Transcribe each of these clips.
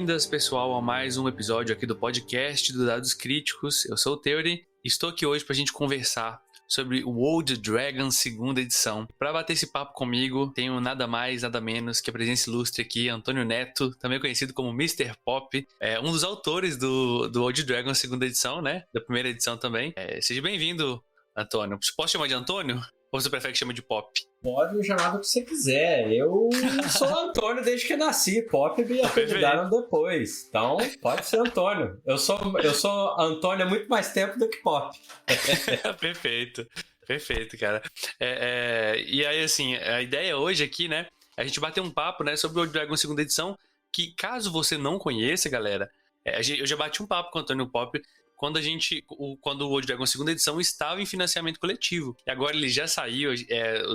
boas-vindas, pessoal, a mais um episódio aqui do podcast do Dados Críticos. Eu sou o Theory e estou aqui hoje para a gente conversar sobre o Old Dragon segunda edição. Para bater esse papo comigo, tenho nada mais, nada menos que a presença ilustre aqui, Antônio Neto, também conhecido como Mr. Pop, um dos autores do Old Dragon segunda edição, né? Da primeira edição também. Seja bem-vindo, Antônio. Posso chamar de Antônio? Ou você prefere que chame de Pop? Pode me chamar do que você quiser. Eu sou Antônio desde que nasci. Pop me apelidaram depois. Então, pode ser Antônio. Eu sou Antônio há muito mais tempo do que Pop. Perfeito, cara. E aí, assim, a ideia hoje aqui, né, é a gente bater um papo, né, sobre o Old Dragon segunda edição, que caso você não conheça, galera, eu já bati um papo com o Antônio Pop quando o Old Dragon segunda edição estava em financiamento coletivo. E agora ele já saiu,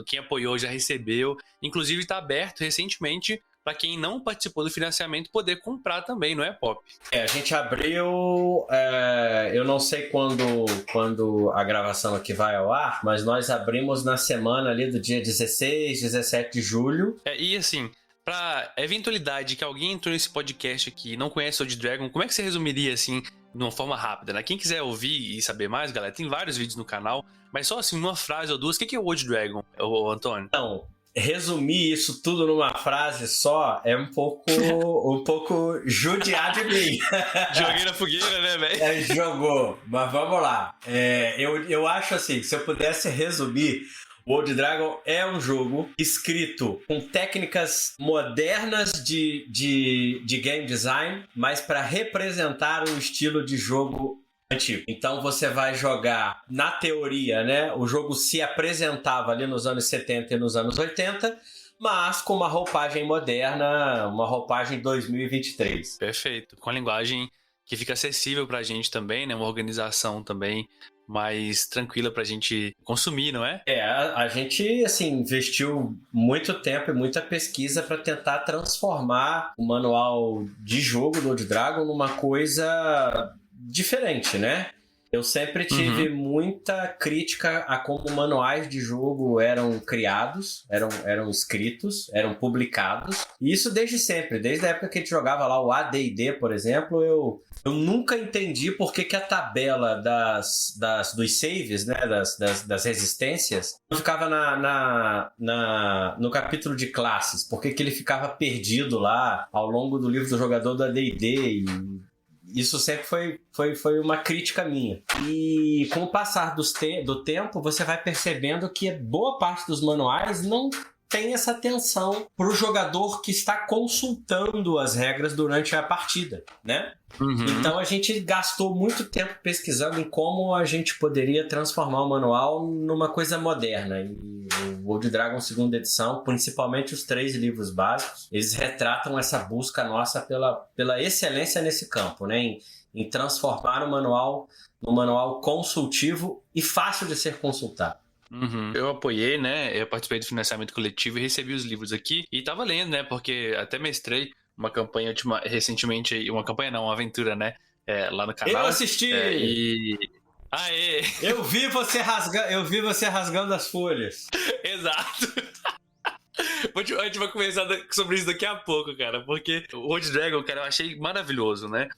quem apoiou já recebeu, inclusive está aberto recentemente para quem não participou do financiamento poder comprar também, não é, Pop? A gente abriu, eu não sei quando a gravação aqui vai ao ar, mas nós abrimos na semana ali do dia 16, 17 de julho. E assim, pra eventualidade que alguém entrou nesse podcast aqui e não conhece o Old Dragon, como é que você resumiria, assim, de uma forma rápida, né? Quem quiser ouvir e saber mais, galera, tem vários vídeos no canal, mas só assim, uma frase ou duas, o que é o Old Dragon, Antônio? Então, resumir isso tudo numa frase só é um pouco judiar de mim. Joguei na fogueira, né, velho? Jogou, mas vamos lá. Eu acho assim, se eu pudesse resumir, o Old Dragon é um jogo escrito com técnicas modernas de game design, mas para representar um estilo de jogo antigo. Então você vai jogar, na teoria, né? O jogo se apresentava ali nos anos 70 e nos anos 80, mas com uma roupagem moderna, uma roupagem 2023. Perfeito. Com a linguagem que fica acessível pra gente também, né? Uma organização também mais tranquila pra gente consumir, não é? A gente, assim, investiu muito tempo e muita pesquisa para tentar transformar o manual de jogo do Old Dragon numa coisa diferente, né? Eu sempre tive muita crítica a como manuais de jogo eram criados, eram escritos, eram publicados. E isso desde sempre, desde a época que a gente jogava lá o AD&D, por exemplo, eu nunca entendi por que a tabela dos saves, né, das resistências, não ficava no capítulo de classes. Por que ele ficava perdido lá ao longo do livro do jogador do AD&D. Isso sempre foi uma crítica minha. E com o passar do tempo, você vai percebendo que boa parte dos manuais não tem essa atenção para o jogador que está consultando as regras durante a partida, né? Então a gente gastou muito tempo pesquisando em como a gente poderia transformar o manual numa coisa moderna. E o Old Dragon segunda edição, principalmente os 3 livros básicos, eles retratam essa busca nossa pela excelência nesse campo, né? Em transformar o manual num manual consultivo e fácil de ser consultado. Eu apoiei, né? Eu participei do financiamento coletivo e recebi os livros aqui. E tava lendo, né? Porque até mestrei uma campanha recentemente, uma campanha não, uma aventura, né? Lá no canal. Eu assisti! Aê! Eu vi você rasgando as folhas. Exato! A gente vai conversar sobre isso daqui a pouco, cara, porque o Old Dragon, cara, eu achei maravilhoso, né?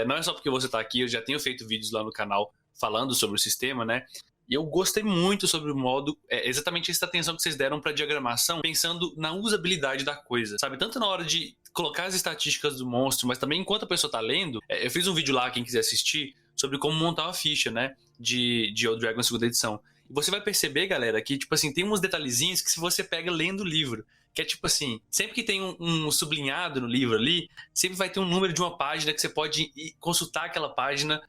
Não é só porque você tá aqui, eu já tenho feito vídeos lá no canal falando sobre o sistema, né? E eu gostei muito sobre o modo, exatamente essa atenção que vocês deram pra diagramação, pensando na usabilidade da coisa, sabe? Tanto na hora de colocar as estatísticas do monstro, mas também enquanto a pessoa tá lendo, eu fiz um vídeo lá, quem quiser assistir, sobre como montar uma ficha, né? De Old Dragon segunda edição. E você vai perceber, galera, que, tipo assim, tem uns detalhezinhos que se você pega lendo o livro, que é tipo assim, sempre que tem um sublinhado no livro ali, sempre vai ter um número de uma página que você pode consultar aquela página,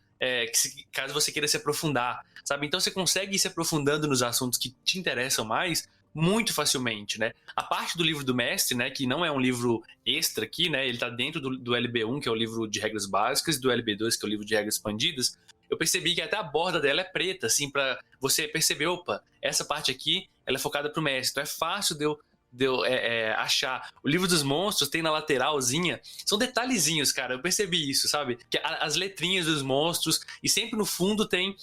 caso você queira se aprofundar, sabe? Então você consegue ir se aprofundando nos assuntos que te interessam mais muito facilmente, né? A parte do livro do mestre, né, que não é um livro extra aqui, né, ele tá dentro do LB1, que é o livro de regras básicas, e do LB2, que é o livro de regras expandidas. Eu percebi que até a borda dela é preta, assim, pra você perceber, opa, essa parte aqui, ela é focada pro mestre, então é fácil de eu achar. O livro dos monstros tem na lateralzinha, são detalhezinhos, cara, eu percebi isso, sabe? Que as letrinhas dos monstros, e sempre no fundo tem,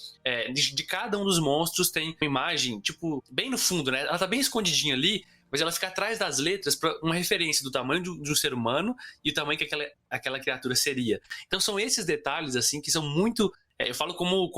de cada um dos monstros tem uma imagem, tipo, bem no fundo, né? Ela tá bem escondidinha ali, mas ela fica atrás das letras para uma referência do tamanho de um ser humano e o tamanho que aquela criatura seria. Então são esses detalhes, assim, que são muito... eu falo como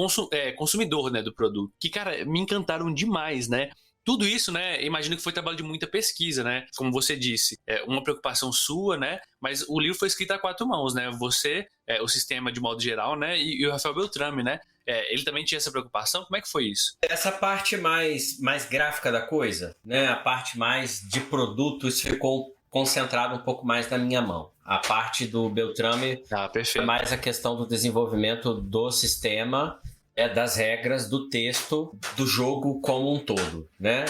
consumidor, né, do produto, que, cara, me encantaram demais, né? Tudo isso, né, imagino que foi trabalho de muita pesquisa, né? Como você disse, uma preocupação sua, né? Mas o livro foi escrito a 4 mãos, né? Você, o sistema de modo geral, né? E o Rafael Beltrame, né? Ele também tinha essa preocupação? Como é que foi isso? Essa parte mais gráfica da coisa, né? A parte mais de produto, isso ficou concentrado um pouco mais na minha mão. A parte do Beltrame é mais a questão do desenvolvimento do sistema, das regras do texto do jogo como um todo, né?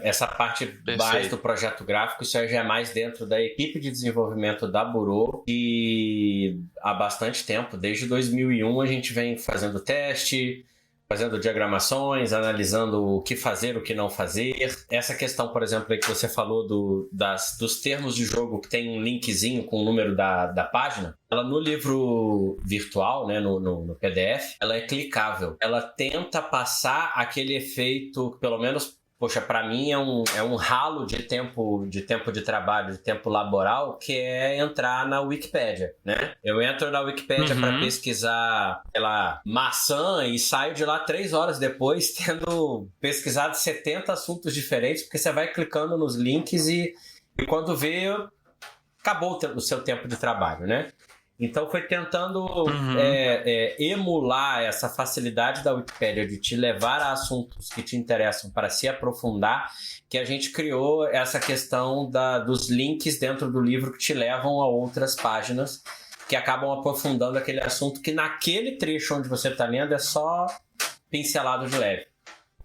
Essa parte mais do projeto gráfico, isso já é mais dentro da equipe de desenvolvimento da Burô, e há bastante tempo, desde 2001, a gente vem fazendo teste, fazendo diagramações, analisando o que fazer, o que não fazer. Essa questão, por exemplo, aí que você falou dos termos de jogo, que tem um linkzinho com o número da página, ela no livro virtual, né, no PDF, ela é clicável. Ela tenta passar aquele efeito, pelo menos, poxa, para mim é um ralo de tempo de trabalho, de tempo laboral, que é entrar na Wikipédia, né? Eu entro na Wikipédia para pesquisar, sei lá, maçã, e saio de lá 3 horas depois tendo pesquisado 70 assuntos diferentes, porque você vai clicando nos links e quando vê, acabou o seu tempo de trabalho, né? Então foi tentando emular essa facilidade da Wikipédia de te levar a assuntos que te interessam para se aprofundar, que a gente criou essa questão dos links dentro do livro que te levam a outras páginas que acabam aprofundando aquele assunto que naquele trecho onde você está lendo é só pincelado de leve.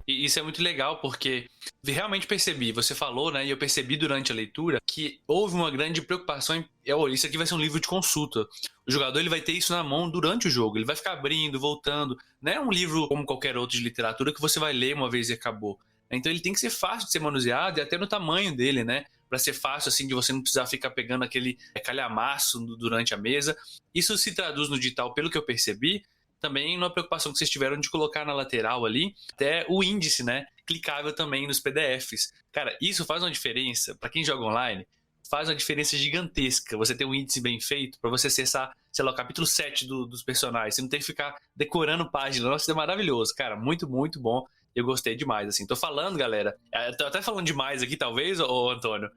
E isso é muito legal porque realmente percebi, você falou, né, e eu percebi durante a leitura que houve uma grande preocupação em, isso aqui vai ser um livro de consulta. O jogador ele vai ter isso na mão durante o jogo, ele vai ficar abrindo, voltando. Não é um livro como qualquer outro de literatura que você vai ler uma vez e acabou. Então ele tem que ser fácil de ser manuseado e até no tamanho dele, né, para ser fácil assim de você não precisar ficar pegando aquele calhamaço durante a mesa. Isso se traduz no digital, pelo que eu percebi, também numa preocupação que vocês tiveram de colocar na lateral ali até o índice, né, clicável também nos PDFs. Cara, isso faz uma diferença para quem joga online, faz uma diferença gigantesca. Você ter um índice bem feito para você acessar, sei lá, o capítulo 7 dos personagens, você não tem que ficar decorando página. Nossa, isso é maravilhoso, cara, muito, muito bom. Eu gostei demais, assim. Tô falando, galera, tô até falando demais aqui, talvez, ô Antônio,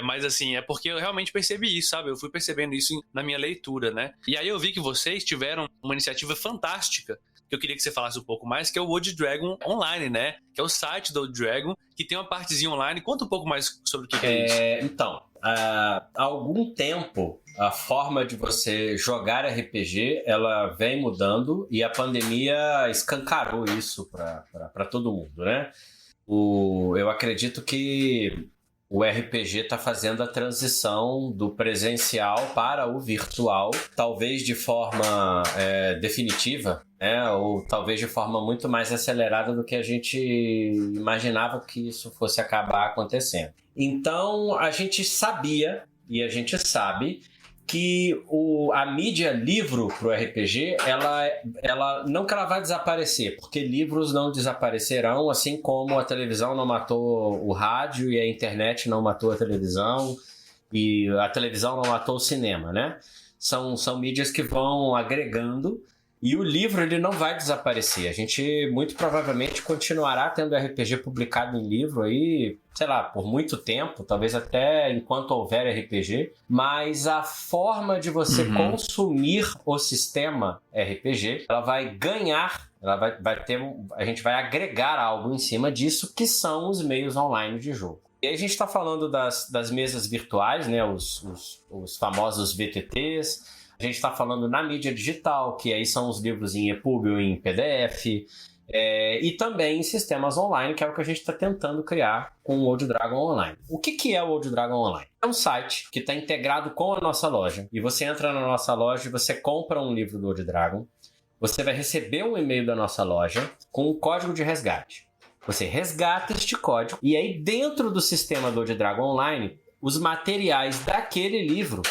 mas assim, é porque eu realmente percebi isso, sabe? Eu fui percebendo isso na minha leitura, né? E aí eu vi que vocês tiveram uma iniciativa fantástica, que eu queria que você falasse um pouco mais, que é o Old Dragon Online, né? Que é o site do Old Dragon, que tem uma partezinha online. Conta um pouco mais sobre o que é isso. Então, há algum tempo, a forma de você jogar RPG, ela vem mudando, e a pandemia escancarou isso para todo mundo, né? Eu acredito que o RPG está fazendo a transição do presencial para o virtual, talvez de forma definitiva, né? Ou talvez de forma muito mais acelerada do que a gente imaginava que isso fosse acabar acontecendo. Então, a gente sabia, e a gente sabe, que a mídia livro para o RPG, ela não que ela vai desaparecer, porque livros não desaparecerão, assim como a televisão não matou o rádio e a internet não matou a televisão e a televisão não matou o cinema, né? São mídias que vão agregando, e o livro ele não vai desaparecer. A gente muito provavelmente continuará tendo RPG publicado em livro aí, sei lá, por muito tempo, talvez até enquanto houver RPG, mas a forma de você consumir o sistema RPG, ela vai ganhar, ela vai ter, a gente vai agregar algo em cima disso, que são os meios online de jogo. E aí a gente está falando das mesas virtuais, né, os famosos VTTs. A gente está falando na mídia digital, que aí são os livros em EPUB ou em PDF, e também em sistemas online, que é o que a gente está tentando criar com o Old Dragon Online. O que é o Old Dragon Online? É um site que está integrado com a nossa loja, e você entra na nossa loja e você compra um livro do Old Dragon, você vai receber um e-mail da nossa loja com um código de resgate. Você resgata este código, e aí dentro do sistema do Old Dragon Online, os materiais daquele livro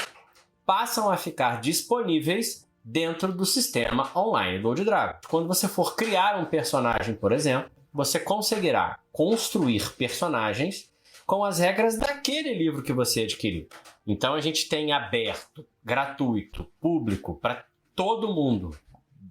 passam a ficar disponíveis dentro do sistema online do Old Dragon. Quando você for criar um personagem, por exemplo, você conseguirá construir personagens com as regras daquele livro que você adquiriu. Então a gente tem aberto, gratuito, público, para todo mundo,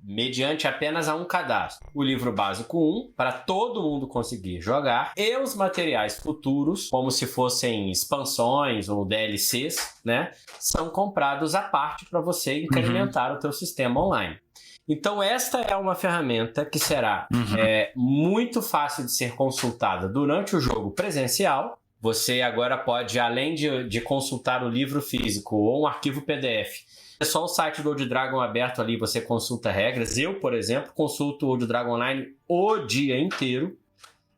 mediante apenas a um cadastro. O livro básico 1, para todo mundo conseguir jogar, e os materiais futuros, como se fossem expansões ou DLCs, né, são comprados à parte para você incrementar o teu sistema online. Então esta é uma ferramenta que será muito fácil de ser consultada durante o jogo presencial. Você agora pode, além de consultar o livro físico ou um arquivo PDF, é só o site do Old Dragon aberto ali, você consulta regras. Eu, por exemplo, consulto o Old Dragon Online o dia inteiro.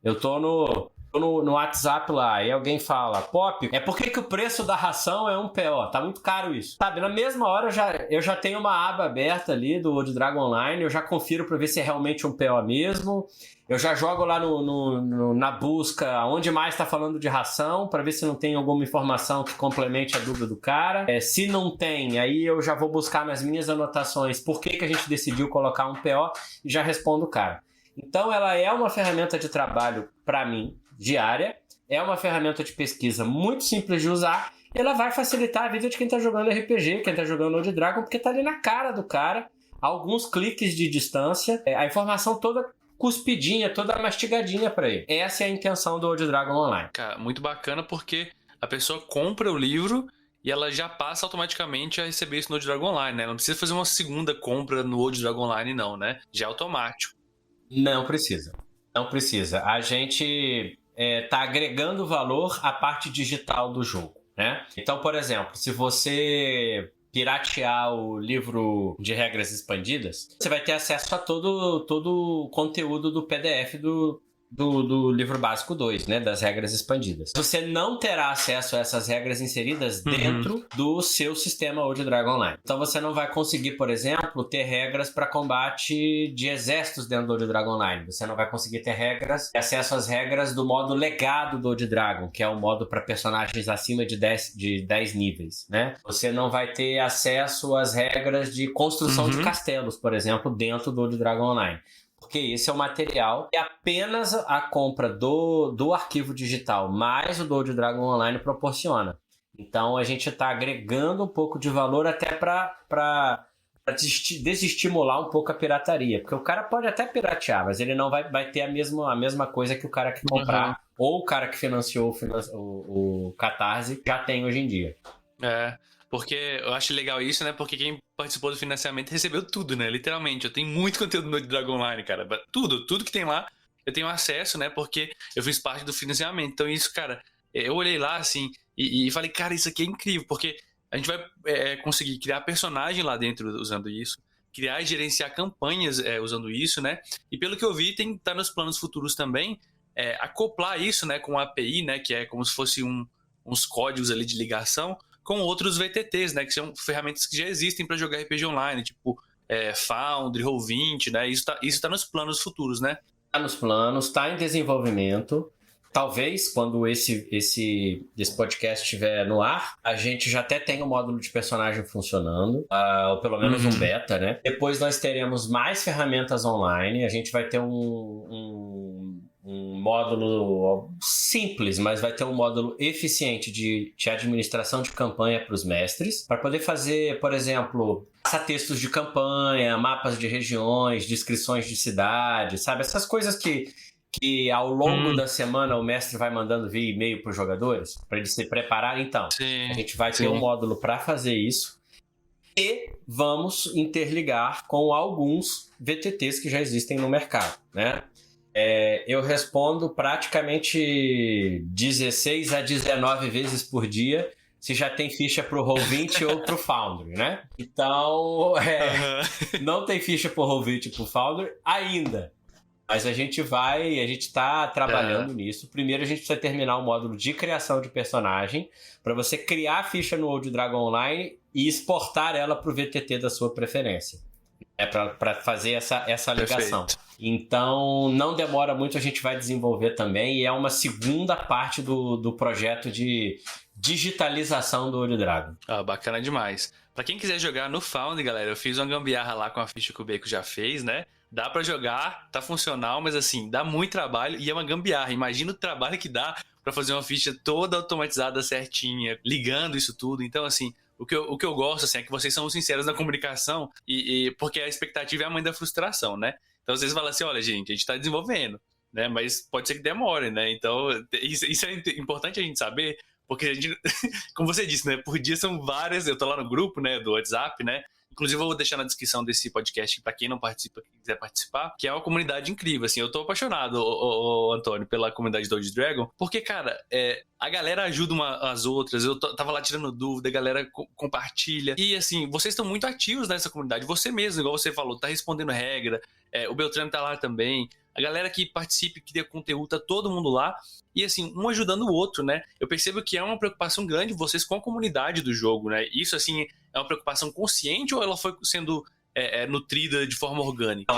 Eu tô no WhatsApp lá, e alguém fala, Pop, por que o preço da ração é 1 PO? Tá muito caro isso. Sabe, na mesma hora eu já tenho uma aba aberta ali do Old Dragon Online, eu já confiro para ver se é realmente 1 PO mesmo. Eu já jogo lá na busca onde mais está falando de ração, para ver se não tem alguma informação que complemente a dúvida do cara. Se não tem, aí eu já vou buscar nas minhas anotações por que a gente decidiu colocar 1 PO e já respondo o cara. Então ela é uma ferramenta de trabalho para mim, diária, é uma ferramenta de pesquisa muito simples de usar, e ela vai facilitar a vida de quem está jogando RPG, quem está jogando Old Dragon, porque está ali na cara do cara, alguns cliques de distância, a informação toda cuspidinha, toda mastigadinha para ele. Essa é a intenção do Old Dragon Online. Cara, muito bacana porque a pessoa compra o livro e ela já passa automaticamente a receber isso no Old Dragon Online, né? Não precisa fazer uma segunda compra no Old Dragon Online não, né? Já é automático. Não precisa. Não precisa. A gente tá agregando valor à parte digital do jogo, né? Então, por exemplo, se você piratear o livro de regras expandidas, você vai ter acesso a todo o conteúdo do PDF do livro básico 2, né, das regras expandidas. Você não terá acesso a essas regras inseridas dentro do seu sistema Old Dragon Online. Então você não vai conseguir, por exemplo, ter regras para combate de exércitos dentro do Old Dragon Online. Você não vai conseguir ter acesso às regras do modo legado do Old Dragon, que é o modo para personagens acima de 10 níveis, né? Você não vai ter acesso às regras de construção de castelos, por exemplo, dentro do Old Dragon Online. Porque esse é o material que apenas a compra do arquivo digital mais o do Old Dragon Online proporciona. Então a gente está agregando um pouco de valor até para desestimular um pouco a pirataria. Porque o cara pode até piratear, mas ele não vai ter a mesma coisa que o cara que comprar ou o cara que financiou o Catarse já tem hoje em dia. Porque eu acho legal isso, né? Porque quem participou do financiamento recebeu tudo, né? Literalmente. Eu tenho muito conteúdo no Dragon Online, cara. Tudo que tem lá, eu tenho acesso, né? Porque eu fiz parte do financiamento. Então isso, cara, eu olhei lá, assim, e falei, cara, isso aqui é incrível. Porque a gente vai conseguir criar personagem lá dentro usando isso. Criar e gerenciar campanhas usando isso, né? E pelo que eu vi, tá nos planos futuros também, acoplar isso, né? Com a API, né? Que é como se fosse uns códigos ali de ligação com outros VTTs, né, que são ferramentas que já existem para jogar RPG online, tipo Foundry, Roll20, né, isso tá nos planos futuros, né? Tá nos planos, tá em desenvolvimento. Talvez, quando esse podcast estiver no ar, a gente já até tenha um módulo de personagem funcionando, ou pelo menos um beta, né? Depois nós teremos mais ferramentas online, a gente vai ter um módulo simples, mas vai ter um módulo eficiente de administração de campanha para os mestres, para poder fazer, por exemplo, textos de campanha, mapas de regiões, descrições de cidades, sabe? Essas coisas que ao longo da semana o mestre vai mandando via e-mail para os jogadores, para eles se prepararem. Então, a gente vai ter um módulo para fazer isso e vamos interligar com alguns VTTs que já existem no mercado, né? Eu respondo praticamente 16 a 19 vezes por dia se já tem ficha pro Roll20 ou pro Foundry, né? Então, não tem ficha pro Roll20 e pro Foundry ainda. Mas a gente tá trabalhando nisso. Primeiro a gente precisa terminar o módulo de criação de personagem para você criar a ficha no Old Dragon Online e exportar ela pro VTT da sua preferência. Para fazer essa ligação. Perfeito. Então, não demora muito, a gente vai desenvolver também, e é uma segunda parte do projeto de digitalização do Old Dragon. Bacana demais. Pra quem quiser jogar no Foundry, galera, eu fiz uma gambiarra lá com a ficha que o Bacon já fez, né? dá pra jogar, tá funcional, mas assim, dá muito trabalho e é uma gambiarra. Imagina o trabalho que dá pra fazer uma ficha toda automatizada, certinha, ligando isso tudo. Então, assim, o que eu gosto, assim, é que vocês são sinceros na comunicação porque a expectativa é a mãe da frustração, né? Então, vocês falam assim, olha, gente, a gente tá desenvolvendo, né? Mas pode ser que demore, né? Então, isso é importante a gente saber, porque a gente, como você disse, né? Por dia são várias, eu tô lá no grupo, né, do WhatsApp, né? Inclusive, eu vou deixar na descrição desse podcast para quem não participa, quem quiser participar, que é uma comunidade incrível, assim. Eu tô apaixonado, Antônio, pela comunidade do Old Dragon, porque, cara, a galera ajuda as outras, tava lá tirando dúvida, a galera compartilha. E, assim, vocês estão muito ativos nessa comunidade. Você mesmo, igual você falou, tá respondendo regra, o Beltrame tá lá também. A galera que participa, que cria conteúdo, tá todo mundo lá. E assim, um ajudando o outro, né? Eu percebo que é uma preocupação grande de vocês com a comunidade do jogo, né? Isso, assim, é uma preocupação consciente ou ela foi sendo nutrida de forma orgânica?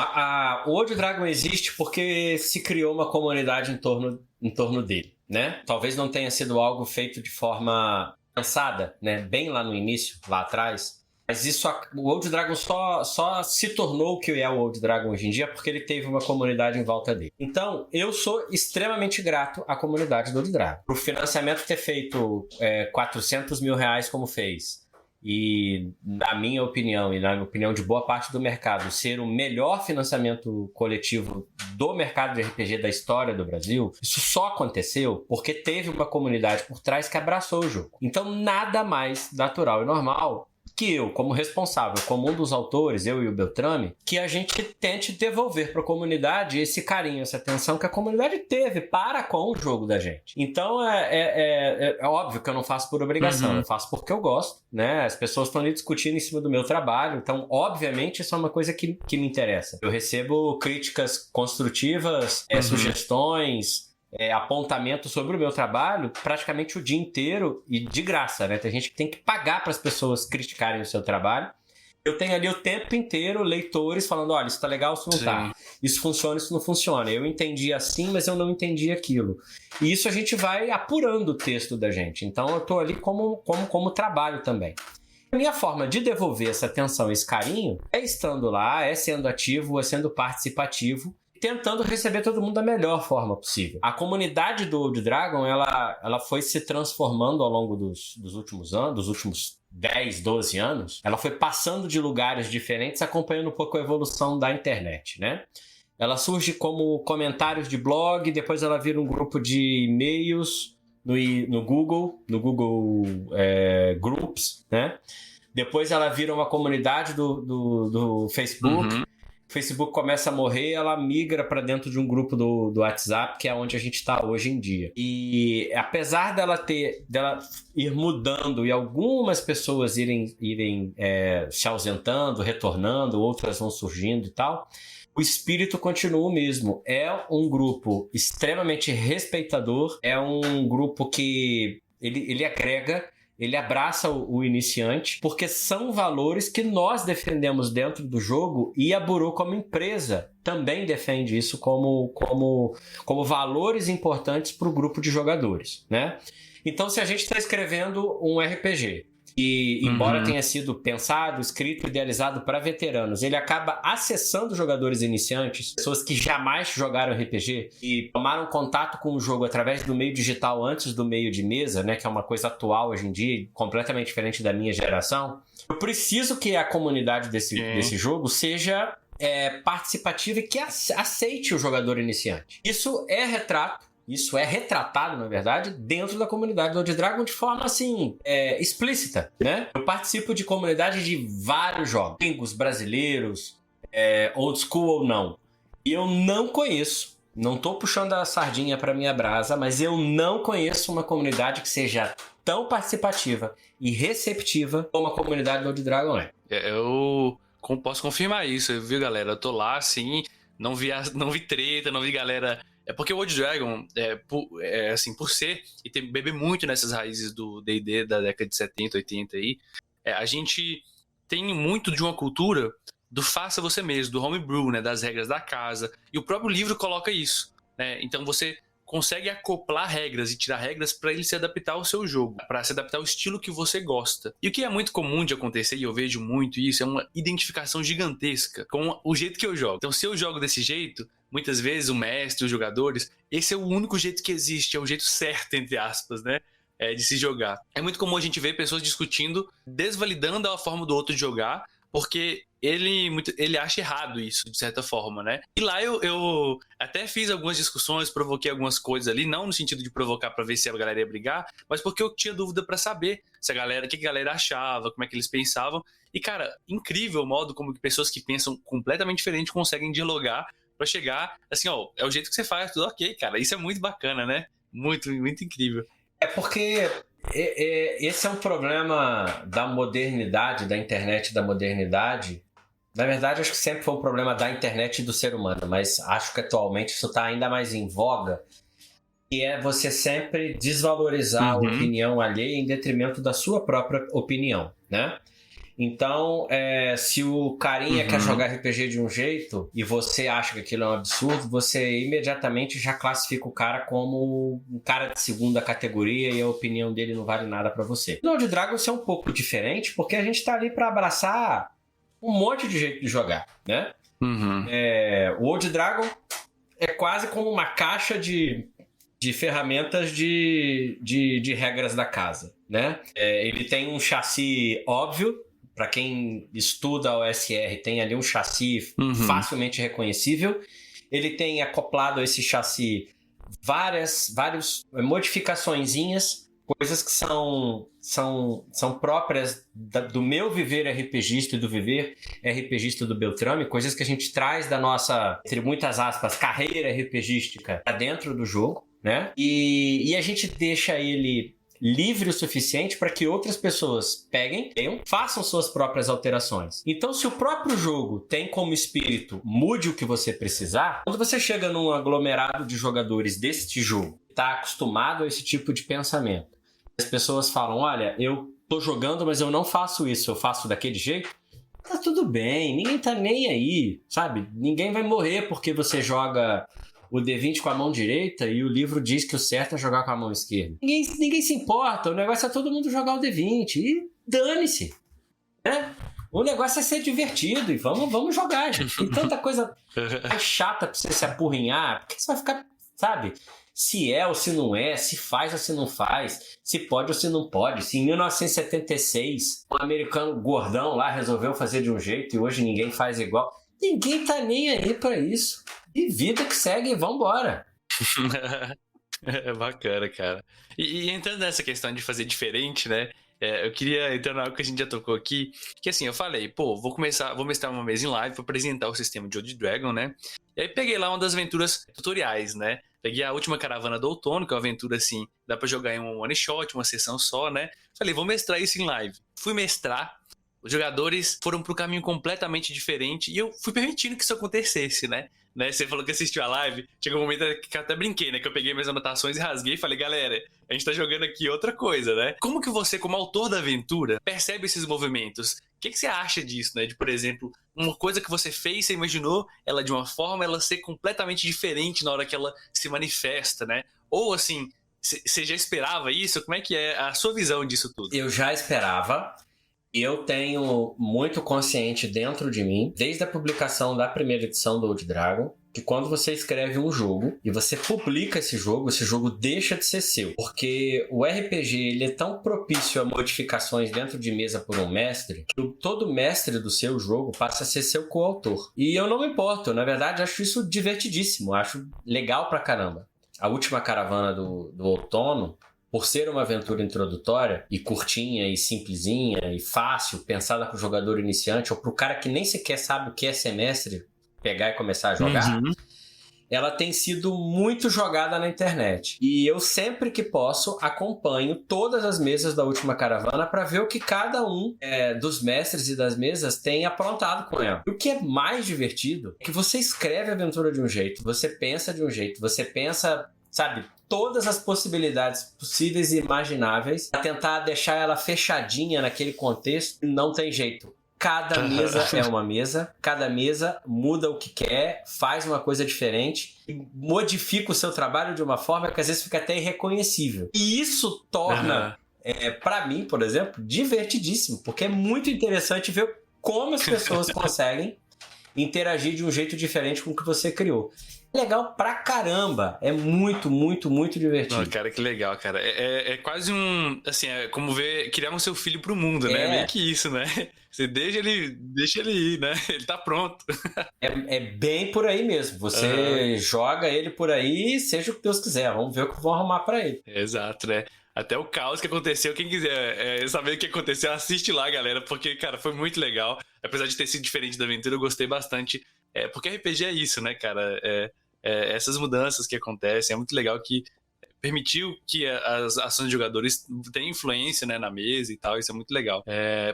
O Old Dragon existe porque se criou uma comunidade em torno dele, né? Talvez não tenha sido algo feito de forma pensada, né? Bem lá no início, lá atrás. Mas o Old Dragon só se tornou o que é o Old Dragon hoje em dia porque ele teve uma comunidade em volta dele. Então, eu sou extremamente grato à comunidade do Old Dragon. O financiamento ter feito 400 mil reais como fez, e na minha opinião, e na opinião de boa parte do mercado, ser o melhor financiamento coletivo do mercado de RPG da história do Brasil, isso só aconteceu porque teve uma comunidade por trás que abraçou o jogo. Então, nada mais natural e normal que eu, como responsável, como um dos autores, eu e o Beltrame, que a gente tente devolver para a comunidade esse carinho, essa atenção que a comunidade teve para com o jogo da gente. Então, é óbvio que eu não faço por obrigação, eu faço porque eu gosto, né? As pessoas estão ali discutindo em cima do meu trabalho, então, obviamente, isso é uma coisa que me interessa. Eu recebo críticas construtivas, sugestões, apontamento sobre o meu trabalho praticamente o dia inteiro e de graça, né? Tem gente que tem que pagar para as pessoas criticarem o seu trabalho. Eu tenho ali o tempo inteiro leitores falando, olha, isso tá legal, isso não tá. Isso funciona, isso não funciona. Eu entendi assim, mas eu não entendi aquilo. E isso a gente vai apurando o texto da gente. Então eu tô ali como trabalho também. A minha forma de devolver essa atenção, esse carinho, é estando lá, é sendo ativo, é sendo participativo, tentando receber todo mundo da melhor forma possível. A comunidade do Old Dragon, ela foi se transformando ao longo dos últimos anos, dos últimos 10, 12 anos. Ela foi passando de lugares diferentes, acompanhando um pouco a evolução da internet, né? Ela surge como comentários de blog, depois ela vira um grupo de e-mails no Google Groups, né? Depois ela vira uma comunidade do Facebook. O Facebook começa a morrer, ela migra para dentro de um grupo do WhatsApp, que é onde a gente está hoje em dia. E apesar dela ir mudando e algumas pessoas irem se ausentando, retornando, outras vão surgindo e tal, o espírito continua o mesmo. É um grupo extremamente respeitador, é um grupo que ele agrega, ele abraça o iniciante, porque são valores que nós defendemos dentro do jogo e a Burô, como empresa, também defende isso como valores importantes para o grupo de jogadores, né? Então, se a gente está escrevendo um RPG e, embora tenha sido pensado, escrito, idealizado para veteranos, ele acaba acessando jogadores iniciantes, pessoas que jamais jogaram RPG e tomaram contato com o jogo através do meio digital antes do meio de mesa, né, que é uma coisa atual hoje em dia, completamente diferente da minha geração. Eu preciso que a comunidade desse jogo seja participativa e que aceite o jogador iniciante. Isso é retratado, na verdade, dentro da comunidade do Old Dragon de forma, assim, explícita, né? Eu participo de comunidade de vários jogos, gringos, brasileiros, old school ou não. E eu não conheço, não tô puxando a sardinha pra minha brasa, mas eu não conheço uma comunidade que seja tão participativa e receptiva como a comunidade do Old Dragon é. Eu posso confirmar isso, viu, galera? Eu tô lá, assim, não vi treta, não vi galera... É porque o Old Dragon, assim, por ser e beber muito nessas raízes do D&D da década de 70, 80 aí, a gente tem muito de uma cultura do faça você mesmo, do homebrew, né, das regras da casa, e o próprio livro coloca isso, né? Então você consegue acoplar regras e tirar regras para ele se adaptar ao seu jogo, para se adaptar ao estilo que você gosta. E o que é muito comum de acontecer, e eu vejo muito isso, é uma identificação gigantesca com o jeito que eu jogo. Então, se eu jogo desse jeito, muitas vezes o mestre, os jogadores, esse é o único jeito que existe, é o jeito certo, entre aspas, né? De se jogar. É muito comum a gente ver pessoas discutindo, desvalidando a forma do outro de jogar, porque ele acha errado isso, de certa forma, né? E lá eu até fiz algumas discussões, provoquei algumas coisas ali, não no sentido de provocar pra ver se a galera ia brigar, mas porque eu tinha dúvida pra saber se o que a galera achava, como é que eles pensavam. E, cara, incrível o modo como pessoas que pensam completamente diferente conseguem dialogar pra chegar, assim, ó, é o jeito que você faz, tudo ok, cara. Isso é muito bacana, né? Muito, muito incrível. É porque esse é um problema da modernidade, da internet da modernidade. Na verdade, acho que sempre foi um problema da internet e do ser humano, mas acho que atualmente isso está ainda mais em voga, que é você sempre desvalorizar a opinião alheia em detrimento da sua própria opinião, né? Então, se o carinha quer jogar RPG de um jeito e você acha que aquilo é um absurdo, você imediatamente já classifica o cara como um cara de segunda categoria e a opinião dele não vale nada pra você. No Old Dragon isso é um pouco diferente, porque a gente tá ali pra abraçar um monte de jeito de jogar, né? O Old Dragon é quase como uma caixa de ferramentas de regras da casa, né? Ele tem um chassi óbvio. Para quem estuda o OSR, tem ali um chassi facilmente reconhecível. Ele tem acoplado a esse chassi várias modificaçõezinhas, coisas que são próprias do meu viver RPGista e do viver RPGista do Beltrame, coisas que a gente traz da nossa, entre muitas aspas, carreira RPGística para dentro do jogo, né? E a gente deixa ele livre o suficiente para que outras pessoas peguem, façam suas próprias alterações. Então, se o próprio jogo tem como espírito mude o que você precisar, quando você chega num aglomerado de jogadores deste jogo, está acostumado a esse tipo de pensamento, as pessoas falam, olha, eu tô jogando, mas eu não faço isso, eu faço daquele jeito, tá tudo bem, ninguém tá nem aí, sabe? Ninguém vai morrer porque você joga o D20 com a mão direita e o livro diz que o certo é jogar com a mão esquerda. Ninguém se importa, o negócio é todo mundo jogar o D20 e dane-se, né? O negócio é ser divertido e vamos jogar, gente. Tem tanta coisa mais chata pra você se apurrinhar, porque você vai ficar, sabe? Se é ou se não é, se faz ou se não faz, se pode ou se não pode. Se em 1976 um americano gordão lá resolveu fazer de um jeito e hoje ninguém faz igual, ninguém tá nem aí pra isso. E vida que segue e vambora. É bacana, cara. E entrando nessa questão de fazer diferente, né? Eu queria entrar na algo que a gente já tocou aqui, que assim, eu falei, pô, vou mestrar uma mesa em live pra apresentar o sistema de Old Dragon, né? E aí peguei lá uma das aventuras tutoriais, né? Peguei a última caravana do outono, que é uma aventura assim, dá pra jogar em um one shot, uma sessão só, né? Falei, vou mestrar isso em live. Fui mestrar, os jogadores foram para um caminho completamente diferente e eu fui permitindo que isso acontecesse, né? Você falou que assistiu a live, chegou um momento que eu até brinquei, né? Que eu peguei minhas anotações e rasguei e falei, galera, a gente tá jogando aqui outra coisa, né? Como que você, como autor da aventura, percebe esses movimentos? O que você acha disso, né? De, por exemplo, uma coisa que você fez, você imaginou ela de uma forma, ela ser completamente diferente na hora que ela se manifesta, né? Ou assim, você já esperava isso? Como é que é a sua visão disso tudo? Eu já esperava. Eu tenho muito consciente dentro de mim, desde a publicação da primeira edição do Old Dragon, que quando você escreve um jogo e você publica esse jogo deixa de ser seu. Porque o RPG ele é tão propício a modificações dentro de mesa por um mestre, que todo mestre do seu jogo passa a ser seu coautor. E eu não me importo, na verdade acho isso divertidíssimo, acho legal pra caramba. A última caravana do outono, por ser uma aventura introdutória e curtinha e simplesinha e fácil, pensada para o jogador iniciante ou para o cara que nem sequer sabe o que é ser mestre, pegar e começar a jogar, ela tem sido muito jogada na internet. E eu sempre que posso acompanho todas as mesas da última caravana para ver o que cada um dos mestres e das mesas tem aprontado com ela. E o que é mais divertido é que você escreve a aventura de um jeito, você pensa de um jeito, você pensa, sabe, todas as possibilidades possíveis e imagináveis para tentar deixar ela fechadinha naquele contexto. Não tem jeito. Cada mesa é uma mesa, cada mesa muda o que quer, faz uma coisa diferente, modifica o seu trabalho de uma forma que às vezes fica até irreconhecível. E isso torna, para mim, por exemplo, divertidíssimo, porque é muito interessante ver como as pessoas conseguem interagir de um jeito diferente com o que você criou. Legal pra caramba. É muito, muito, muito divertido. Não, cara, que legal, cara. É quase um... Assim, é como criar um seu filho pro mundo, né? Meio que isso, né? Você deixa ele ir, né? Ele tá pronto. É bem por aí mesmo. Você joga ele por aí, seja o que Deus quiser. Vamos ver o que vão arrumar pra ele. Exato, né? Até o caos que aconteceu, quem quiser saber o que aconteceu, assiste lá, galera, porque, cara, foi muito legal. Apesar de ter sido diferente da aventura, eu gostei bastante. Porque RPG é isso, né, cara? Essas mudanças que acontecem, é muito legal que permitiu que as ações de jogadores tenham influência, né, na mesa e tal, isso é muito legal.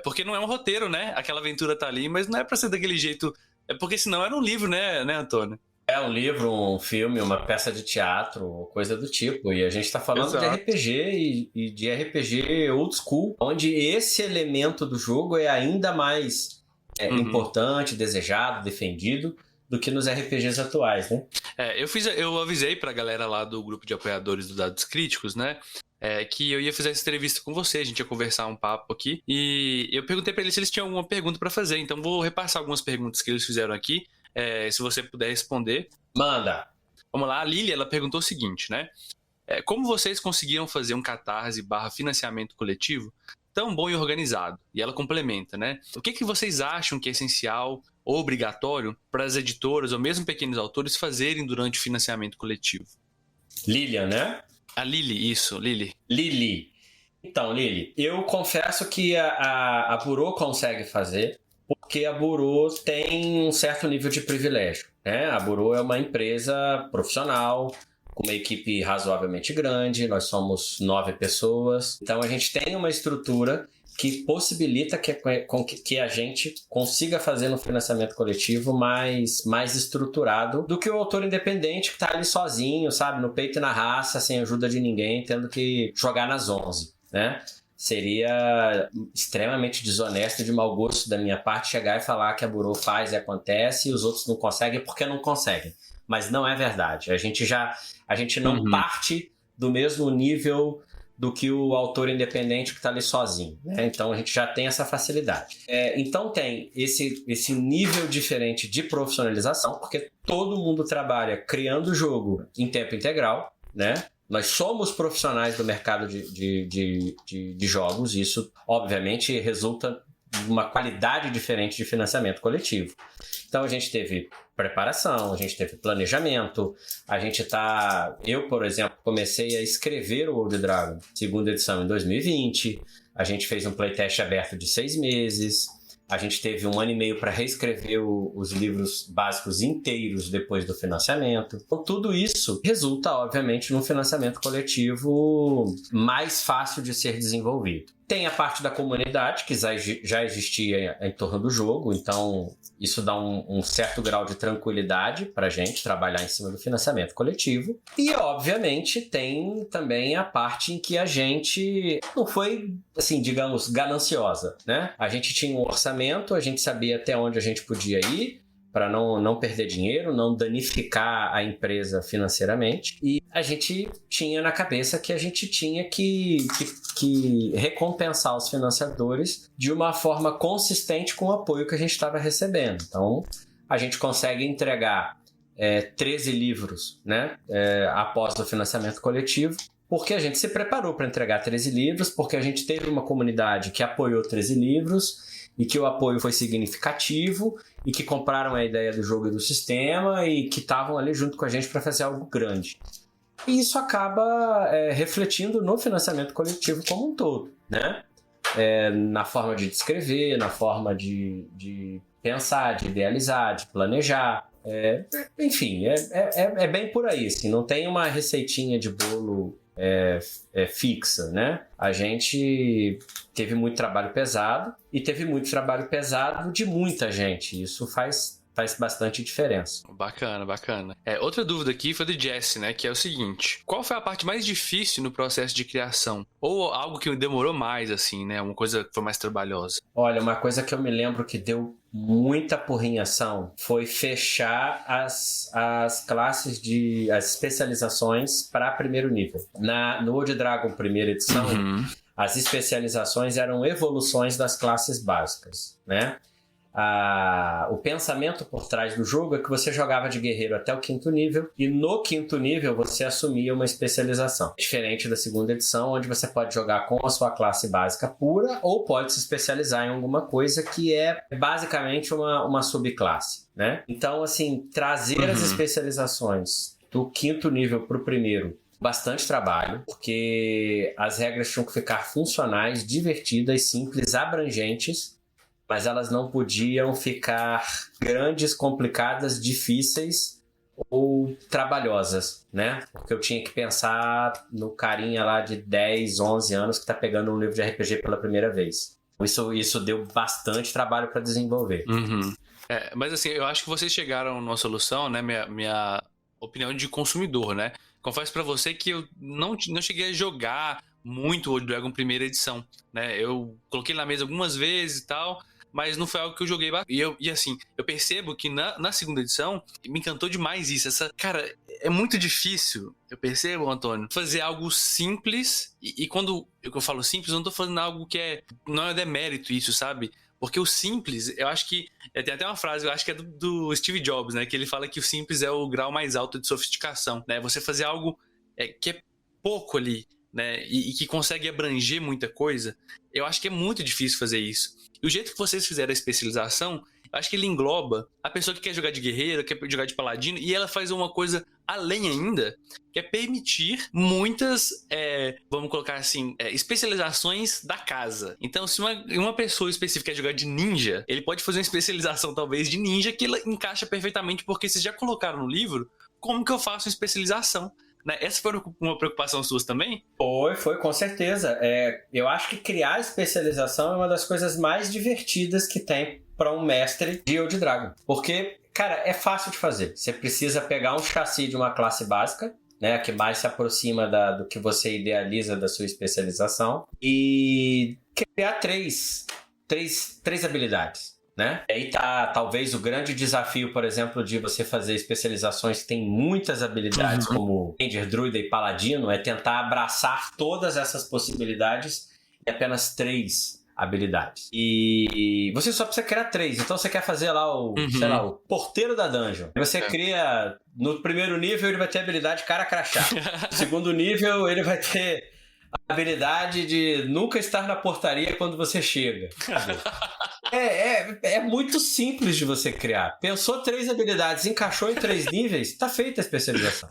Porque não é um roteiro, né? Aquela aventura tá ali, mas não é pra ser daquele jeito... porque senão era um livro, né, Antônio? É um livro, um filme, uma peça de teatro, coisa do tipo. E a gente tá falando de RPG e de RPG old school, onde esse elemento do jogo é ainda mais importante, desejado, defendido, do que nos RPGs atuais, né? Eu avisei pra galera lá do grupo de apoiadores do Dados Críticos, né? Que eu ia fazer essa entrevista com você, a gente ia conversar um papo aqui. E eu perguntei pra eles se eles tinham alguma pergunta pra fazer. Então vou repassar algumas perguntas que eles fizeram aqui. Se você puder responder. Manda! Vamos lá, a Lili, ela perguntou o seguinte, né? Como vocês conseguiram fazer um catarse/financiamento coletivo tão bom e organizado? E ela complementa, né? O que vocês acham que é essencial ou obrigatório para as editoras ou mesmo pequenos autores fazerem durante o financiamento coletivo? Lilian, né? A Lili, isso, Lili. Lili. Então, Lili, eu confesso que a Burô consegue fazer, porque a Burô tem um certo nível de privilégio, né? A Burô é uma empresa profissional, com uma equipe razoavelmente grande, nós somos 9 pessoas, então a gente tem uma estrutura que possibilita que a gente consiga fazer um financiamento coletivo mais estruturado do que o autor independente que está ali sozinho, sabe? No peito e na raça, sem ajuda de ninguém, tendo que jogar nas 11, né? Seria extremamente desonesto, de mau gosto da minha parte, chegar e falar que a Burô faz e acontece e os outros não conseguem porque não conseguem. Mas não é verdade. A gente não parte do mesmo nível do que o autor independente que está ali sozinho, né? Então a gente já tem essa facilidade. Então tem esse nível diferente de profissionalização, porque todo mundo trabalha criando o jogo em tempo integral, né? Nós somos profissionais do mercado de jogos, e isso obviamente resulta de uma qualidade diferente de financiamento coletivo. Então a gente teve preparação, a gente teve planejamento, eu, por exemplo, comecei a escrever o Old Dragon, segunda edição, em 2020, a gente fez um playtest aberto de 6 meses, a gente teve 1 ano e meio para reescrever os livros básicos inteiros depois do financiamento. Então, tudo isso resulta, obviamente, num financiamento coletivo mais fácil de ser desenvolvido. Tem a parte da comunidade, que já existia em torno do jogo, então isso dá um certo grau de tranquilidade para a gente trabalhar em cima do financiamento coletivo. E, obviamente, tem também a parte em que a gente não foi, assim, digamos, gananciosa, né? A gente tinha um orçamento, a gente sabia até onde a gente podia ir, para não perder dinheiro, não danificar a empresa financeiramente. E a gente tinha na cabeça que a gente tinha que recompensar os financiadores de uma forma consistente com o apoio que a gente estava recebendo. Então, a gente consegue entregar 13 livros, né, após o financiamento coletivo, porque a gente se preparou para entregar 13 livros, porque a gente teve uma comunidade que apoiou 13 livros, e que o apoio foi significativo, e que compraram a ideia do jogo e do sistema, e que estavam ali junto com a gente para fazer algo grande. E isso acaba refletindo no financiamento coletivo como um todo, né? Na forma de descrever, na forma de pensar, de idealizar, de planejar. Enfim, é bem por aí. Assim, não tem uma receitinha de bolo fixa, né? A gente teve muito trabalho pesado, e teve muito trabalho pesado de muita gente. Isso faz faz bastante diferença. Bacana, bacana. Outra dúvida aqui foi do Jesse, né? Que é o seguinte: qual foi a parte mais difícil no processo de criação? Ou algo que demorou mais, assim, né? Uma coisa que foi mais trabalhosa? Olha, uma coisa que eu me lembro que deu muita porrinhação foi fechar as classes as especializações para primeiro nível. No Old Dragon primeira edição, as especializações eram evoluções das classes básicas, né? O pensamento por trás do jogo é que você jogava de guerreiro até o 5º nível e no 5º nível você assumia uma especialização. Diferente da segunda edição, onde você pode jogar com a sua classe básica pura ou pode se especializar em alguma coisa que é basicamente uma subclasse, né? Então, assim, trazer as especializações do 5º nível para o primeiro, bastante trabalho, porque as regras tinham que ficar funcionais, divertidas, simples, abrangentes, mas elas não podiam ficar grandes, complicadas, difíceis ou trabalhosas, né? Porque eu tinha que pensar no carinha lá de 10, 11 anos que tá pegando um livro de RPG pela primeira vez. Isso deu bastante trabalho para desenvolver. Mas assim, eu acho que vocês chegaram numa solução, né? Minha opinião de consumidor, né? Confesso pra você que eu não cheguei a jogar muito o Old Dragon primeira edição, né? Eu coloquei na mesa algumas vezes e tal, mas não foi algo que eu joguei. E assim, eu percebo que na segunda edição me encantou demais isso. Cara, é muito difícil, eu percebo, Antônio, fazer algo simples. E quando eu falo simples, eu não tô falando algo que não é demérito isso, sabe? Porque o simples, eu acho que... Tem até uma frase, eu acho que é do Steve Jobs, né? Que ele fala que o simples é o grau mais alto de sofisticação, né? Você fazer algo que é pouco ali, né? E que consegue abranger muita coisa. Eu acho que é muito difícil fazer isso. E o jeito que vocês fizeram a especialização, eu acho que ele engloba a pessoa que quer jogar de guerreiro, quer jogar de paladino, e ela faz uma coisa além ainda, que é permitir muitas, vamos colocar assim, especializações da casa. Então, se uma pessoa específica quer jogar de ninja, ele pode fazer uma especialização talvez de ninja que ela encaixa perfeitamente, porque vocês já colocaram no livro como que eu faço uma especialização. Né? Essa foi uma preocupação sua também? Foi, com certeza. Eu acho que criar especialização é uma das coisas mais divertidas que tem para um mestre de Old Dragon. Porque, cara, é fácil de fazer. Você precisa pegar um chassi de uma classe básica, né, que mais se aproxima do que você idealiza da sua especialização, e criar três habilidades. Né? E aí tá talvez o grande desafio, por exemplo, de você fazer especializações que tem muitas habilidades, como Ranger, Druida e Paladino, é tentar abraçar todas essas possibilidades em apenas 3 habilidades. E você só precisa criar 3. Então você quer fazer lá o porteiro da dungeon. Você cria, no primeiro nível ele vai ter a habilidade cara crachá. No segundo nível ele vai ter a habilidade de nunca estar na portaria quando você chega. É muito simples de você criar. Pensou 3 habilidades, encaixou em 3 níveis, tá feita a especialização.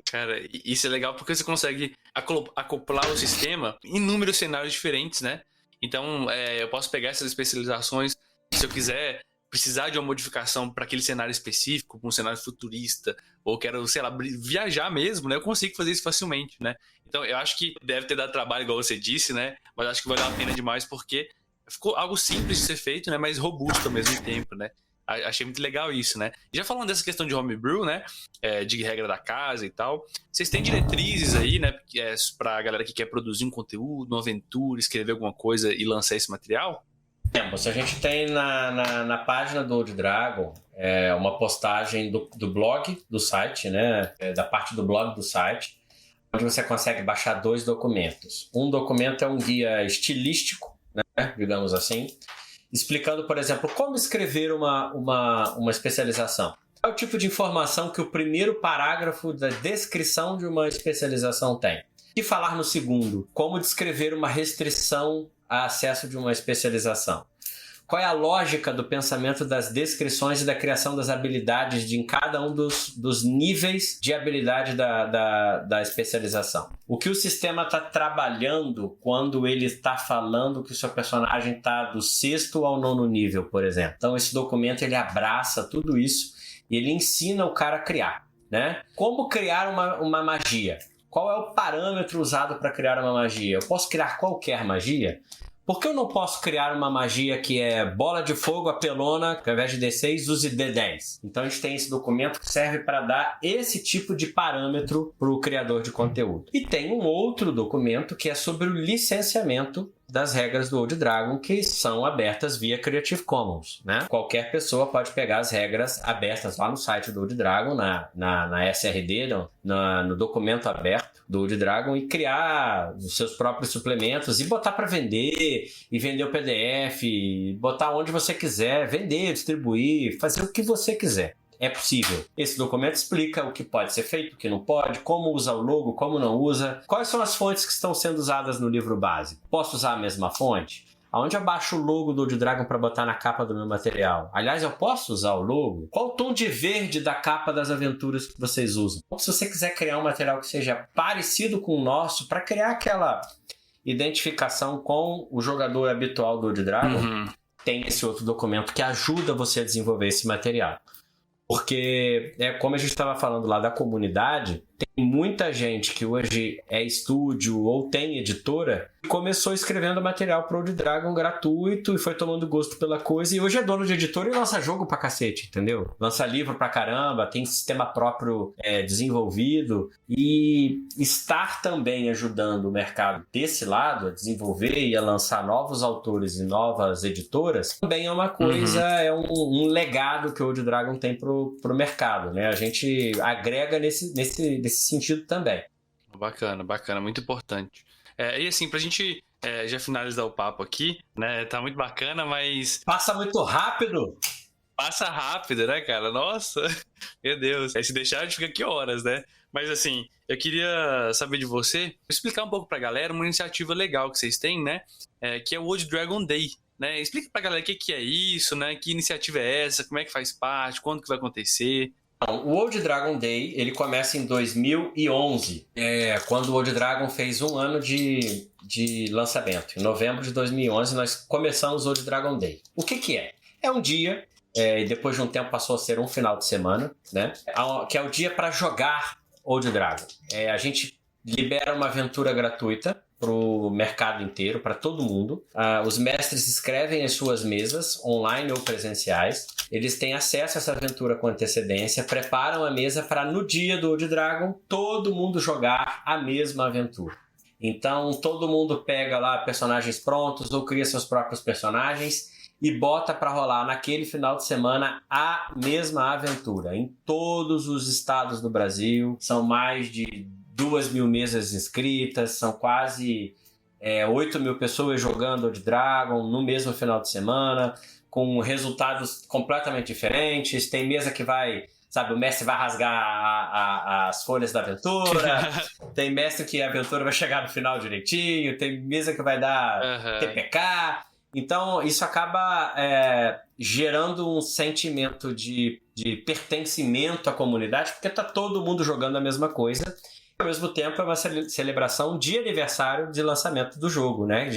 Cara, isso é legal porque você consegue acoplar o sistema em inúmeros cenários diferentes, né? Então, eu posso pegar essas especializações, se eu quiser precisar de uma modificação para aquele cenário específico, um cenário futurista, ou quero, sei lá, viajar mesmo, né? Eu consigo fazer isso facilmente, né? Então, eu acho que deve ter dado trabalho, igual você disse, né? Mas acho que valeu a pena demais porque ficou algo simples de ser feito, né? Mas robusto ao mesmo tempo, né? Achei muito legal isso, né? E já falando dessa questão de homebrew, né? De regra da casa e tal. Vocês têm diretrizes aí, né? Pra galera que quer produzir um conteúdo, uma aventura, escrever alguma coisa e lançar esse material? A gente tem na página do Old Dragon uma postagem do blog do site, né? Da parte do blog do site, onde você consegue baixar 2 documentos. Um documento é um guia estilístico, né? Digamos assim, explicando, por exemplo, como escrever uma especialização. É o tipo de informação que o primeiro parágrafo da descrição de uma especialização tem. E falar no segundo, como descrever uma restrição a acesso de uma especialização. Qual é a lógica do pensamento das descrições e da criação das habilidades em cada um dos níveis de habilidade da especialização? O que o sistema está trabalhando quando ele está falando que o seu personagem está do 6º ao 9º nível, por exemplo. Então esse documento ele abraça tudo isso e ele ensina o cara a criar, né? Como criar uma magia? Qual é o parâmetro usado para criar uma magia? Eu posso criar qualquer magia? Por que eu não posso criar uma magia que é bola de fogo, apelona, que ao invés de D6, use D10? Então a gente tem esse documento que serve para dar esse tipo de parâmetro para o criador de conteúdo. E tem um outro documento que é sobre o licenciamento das regras do Old Dragon, que são abertas via Creative Commons, né? Qualquer pessoa pode pegar as regras abertas lá no site do Old Dragon, na SRD, no documento aberto do Old Dragon, e criar os seus próprios suplementos e botar para vender, e vender o PDF, botar onde você quiser, vender, distribuir, fazer o que você quiser. É possível. Esse documento explica o que pode ser feito, o que não pode, como usa o logo, como não usa, quais são as fontes que estão sendo usadas no livro básico. Posso usar a mesma fonte? Aonde eu baixo o logo do Old Dragon para botar na capa do meu material? Aliás, eu posso usar o logo? Qual o tom de verde da capa das aventuras que vocês usam? Se você quiser criar um material que seja parecido com o nosso, para criar aquela identificação com o jogador habitual do Old Dragon, tem esse outro documento que ajuda você a desenvolver esse material. Porque, como a gente estava falando lá da comunidade, tem muita gente que hoje é estúdio ou tem editora que começou escrevendo material para o Old Dragon gratuito e foi tomando gosto pela coisa, e hoje é dono de editora e lança jogo pra cacete, entendeu? Lança livro pra caramba, tem sistema próprio desenvolvido, e estar também ajudando o mercado desse lado a desenvolver e a lançar novos autores e novas editoras também é uma coisa, é um legado que o Old Dragon tem pro mercado, né? A gente agrega nesse sentido também. Bacana, muito importante. E assim, pra gente já finalizar o papo aqui, né? Tá muito bacana, mas... Passa muito rápido! Passa rápido, né, cara? Nossa, meu Deus. Se deixar, a gente fica aqui horas, né? Mas assim, eu queria saber de você, explicar um pouco pra galera uma iniciativa legal que vocês têm, né? Que é o Old Dragon Day, né? Explica pra galera o que é isso, né? Que iniciativa é essa, como é que faz parte, quando que vai acontecer... O Old Dragon Day, ele começa em 2011, quando o Old Dragon fez um ano de lançamento. Em novembro de 2011, nós começamos o Old Dragon Day. O que é? É um dia, e depois de um tempo passou a ser um final de semana, né? Que é o dia para jogar Old Dragon. A gente libera uma aventura gratuita para o mercado inteiro, para todo mundo. Os mestres escrevem as suas mesas, online ou presenciais. Eles têm acesso a essa aventura com antecedência, preparam a mesa para no dia do Old Dragon todo mundo jogar a mesma aventura. Então todo mundo pega lá personagens prontos ou cria seus próprios personagens e bota para rolar naquele final de semana a mesma aventura. Em todos os estados do Brasil, são mais de 2.000 mesas inscritas, são quase 8.000 pessoas jogando Old Dragon no mesmo final de semana, com resultados completamente diferentes. Tem mesa que vai, sabe, o mestre vai rasgar as folhas da aventura, tem mestre que a aventura vai chegar no final direitinho, tem mesa que vai dar TPK. Então isso acaba gerando um sentimento de pertencimento à comunidade, porque está todo mundo jogando a mesma coisa. Ao mesmo tempo é uma celebração de aniversário de lançamento do jogo, né?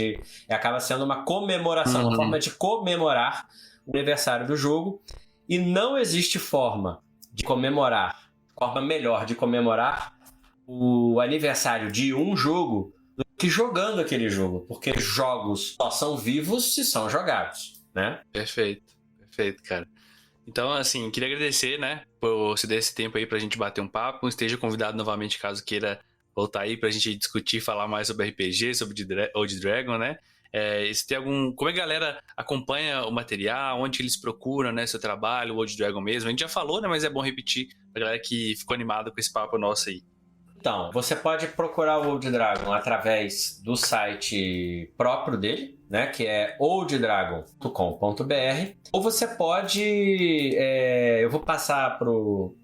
Acaba sendo uma comemoração, uma forma de comemorar o aniversário do jogo. E não existe forma melhor de comemorar o aniversário de um jogo do que jogando aquele jogo, porque jogos só são vivos se são jogados, né? Perfeito, cara. Então, assim, queria agradecer, né, por se dar esse tempo aí pra gente bater um papo. Esteja convidado novamente caso queira voltar aí pra gente discutir, falar mais sobre RPG, sobre Old Dragon, né? Se tem como é que a galera acompanha o material, onde eles procuram, né, seu trabalho, o Old Dragon mesmo? A gente já falou, né, mas é bom repetir pra galera que ficou animada com esse papo nosso aí. Então, você pode procurar o Old Dragon através do site próprio dele, né, que é olddragon.com.br, ou você pode, eu vou passar pro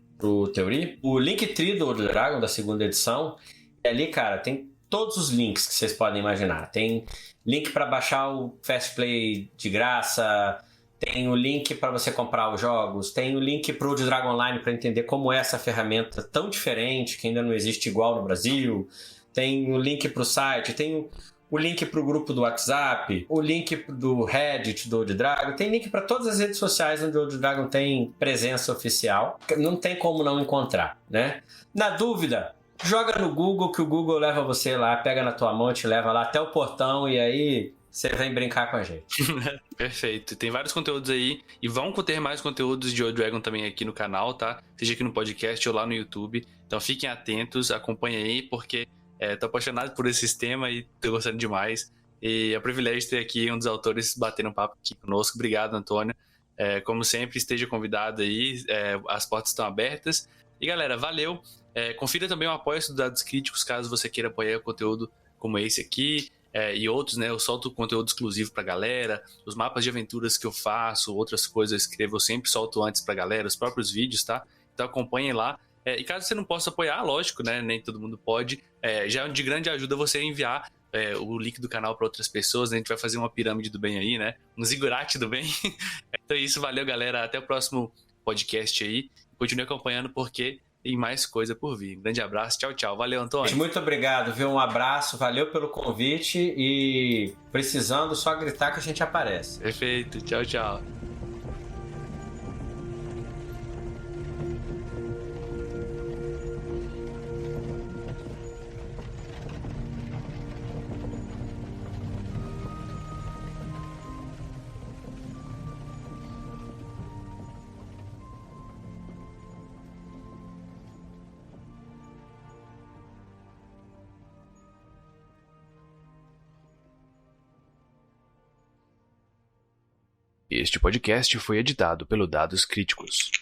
Theory, o Linktree do Old Dragon, da segunda edição, e ali, cara, tem todos os links que vocês podem imaginar. Tem link para baixar o Fast Play de graça, tem o link para você comprar os jogos, tem o link para o Old Dragon Online para entender como é essa ferramenta tão diferente, que ainda não existe igual no Brasil, tem o link para o site, tem o link para o grupo do WhatsApp, o link do Reddit do Old Dragon, tem link para todas as redes sociais onde o Old Dragon tem presença oficial, não tem como não encontrar, né? Na dúvida, joga no Google, que o Google leva você lá, pega na tua mão, te leva lá até o portão, e aí você vem brincar com a gente. Perfeito. Tem vários conteúdos aí e vão ter mais conteúdos de Old Dragon também aqui no canal, tá? Seja aqui no podcast ou lá no YouTube. Então fiquem atentos, acompanhem aí, porque tô apaixonado por esse sistema e tô gostando demais. E é um privilégio ter aqui um dos autores batendo um papo aqui conosco. Obrigado, Antônio. Como sempre, esteja convidado aí, as portas estão abertas. E galera, valeu. Confira também o apoio dos Dados Críticos, caso você queira apoiar o conteúdo como esse aqui. E outros, né? Eu solto conteúdo exclusivo pra galera, os mapas de aventuras que eu faço, outras coisas eu escrevo, eu sempre solto antes pra galera, os próprios vídeos, tá? Então acompanhem lá. E caso você não possa apoiar, lógico, né? Nem todo mundo pode. Já é de grande ajuda você enviar o link do canal para outras pessoas. A gente vai fazer uma pirâmide do bem aí, né? Um zigurate do bem. Então é isso, valeu, galera. Até o próximo podcast aí. Continue acompanhando porque tem mais coisa por vir. Um grande abraço, tchau, tchau. Valeu, Antônio. Muito obrigado, viu? Um abraço, valeu pelo convite e precisando, só gritar que a gente aparece. Perfeito, tchau, tchau. Este podcast foi editado pelo Dados Críticos.